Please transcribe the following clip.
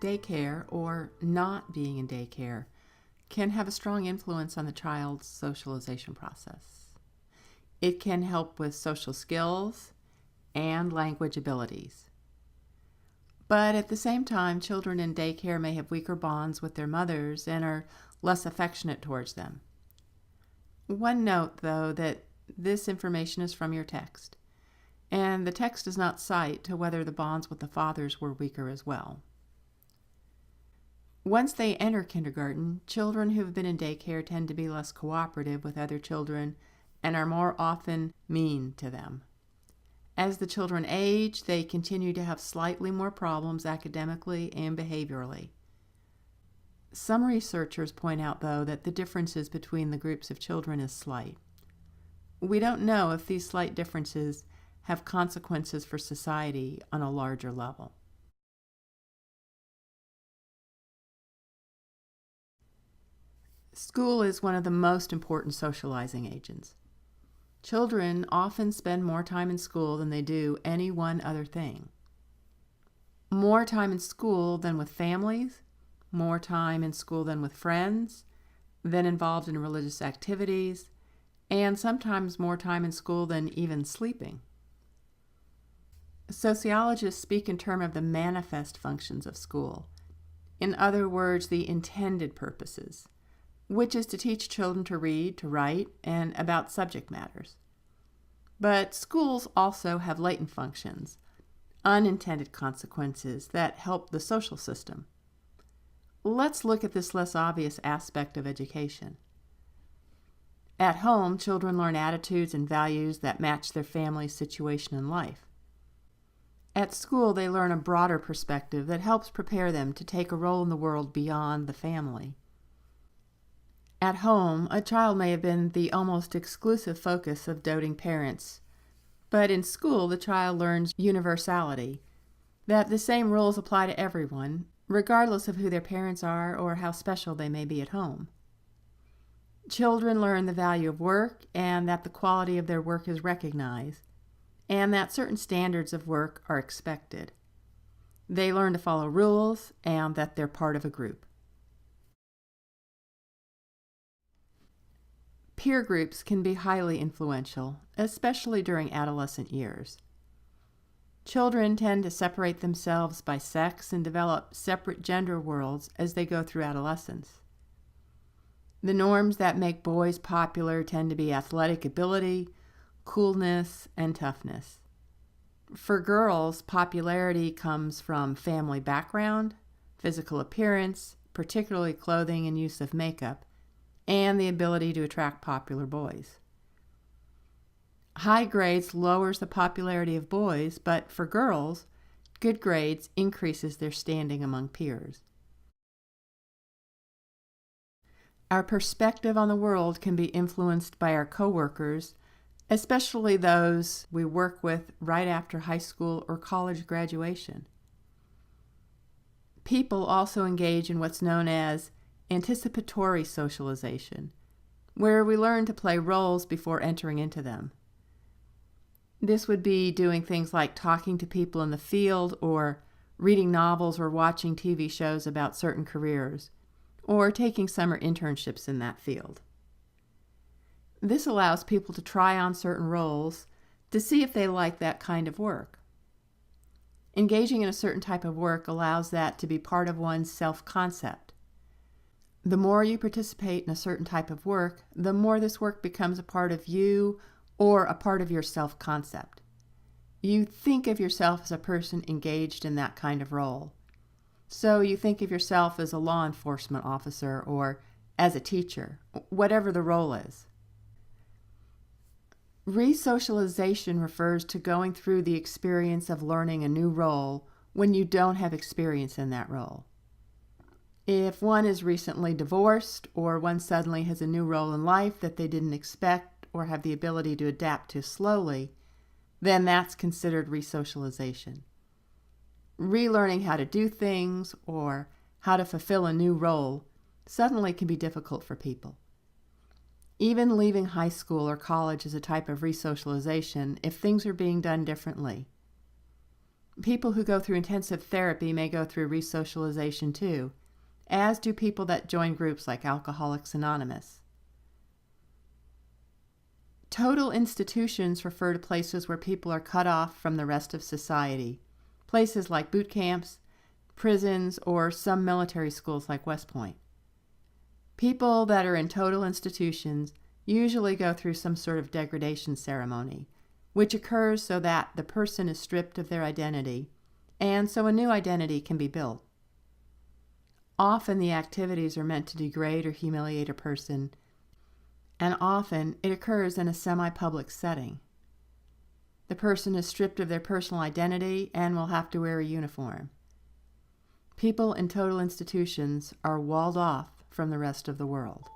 Daycare, or not being in daycare, can have a strong influence on the child's socialization process. It can help with social skills and language abilities. But at the same time, children in daycare may have weaker bonds with their mothers and are less affectionate towards them. One note, though, that this information is from your text, and the text does not cite to whether the bonds with the fathers were weaker as well. Once they enter kindergarten, children who have been in daycare tend to be less cooperative with other children and are more often mean to them. As the children age, they continue to have slightly more problems academically and behaviorally. Some researchers point out, though, that the differences between the groups of children is slight. We don't know if these slight differences have consequences for society on a larger level. School is one of the most important socializing agents. Children often spend more time in school than they do any one other thing. More time in school than with families, more time in school than with friends, than involved in religious activities, and sometimes more time in school than even sleeping. Sociologists speak in terms of the manifest functions of school. In other words, the intended purposes, which is to teach children to read, to write, and about subject matters. But schools also have latent functions, unintended consequences that help the social system. Let's look at this less obvious aspect of education. At home, children learn attitudes and values that match their family's situation in life. At school, they learn a broader perspective that helps prepare them to take a role in the world beyond the family. At home, a child may have been the almost exclusive focus of doting parents, but in school, the child learns universality, that the same rules apply to everyone, regardless of who their parents are or how special they may be at home. Children learn the value of work and that the quality of their work is recognized, and that certain standards of work are expected. They learn to follow rules and that they're part of a group. Peer groups can be highly influential, especially during adolescent years. Children tend to separate themselves by sex and develop separate gender worlds as they go through adolescence. The norms that make boys popular tend to be athletic ability, coolness, and toughness. For girls, popularity comes from family background, physical appearance, particularly clothing and use of makeup, and the ability to attract popular boys. High grades lowers the popularity of boys, but for girls, good grades increases their standing among peers. Our perspective on the world can be influenced by our coworkers, especially those we work with right after high school or college graduation. People also engage in what's known as anticipatory socialization, where we learn to play roles before entering into them. This would be doing things like talking to people in the field, or reading novels or watching TV shows about certain careers, or taking summer internships in that field. This allows people to try on certain roles to see if they like that kind of work. Engaging in a certain type of work allows that to be part of one's self-concept. The more you participate in a certain type of work, the more this work becomes a part of you or a part of your self-concept. You think of yourself as a person engaged in that kind of role. So you think of yourself as a law enforcement officer or as a teacher, whatever the role is. Resocialization refers to going through the experience of learning a new role when you don't have experience in that role. If one is recently divorced, or one suddenly has a new role in life that they didn't expect or have the ability to adapt to slowly, then that's considered resocialization. Relearning how to do things or how to fulfill a new role suddenly can be difficult for people. Even leaving high school or college is a type of resocialization if things are being done differently. People who go through intensive therapy may go through resocialization too, as do people that join groups like Alcoholics Anonymous. Total institutions refer to places where people are cut off from the rest of society, places like boot camps, prisons, or some military schools like West Point. People that are in total institutions usually go through some sort of degradation ceremony, which occurs so that the person is stripped of their identity, and so a new identity can be built. Often the activities are meant to degrade or humiliate a person, and often it occurs in a semi-public setting. The person is stripped of their personal identity and will have to wear a uniform. People in total institutions are walled off from the rest of the world.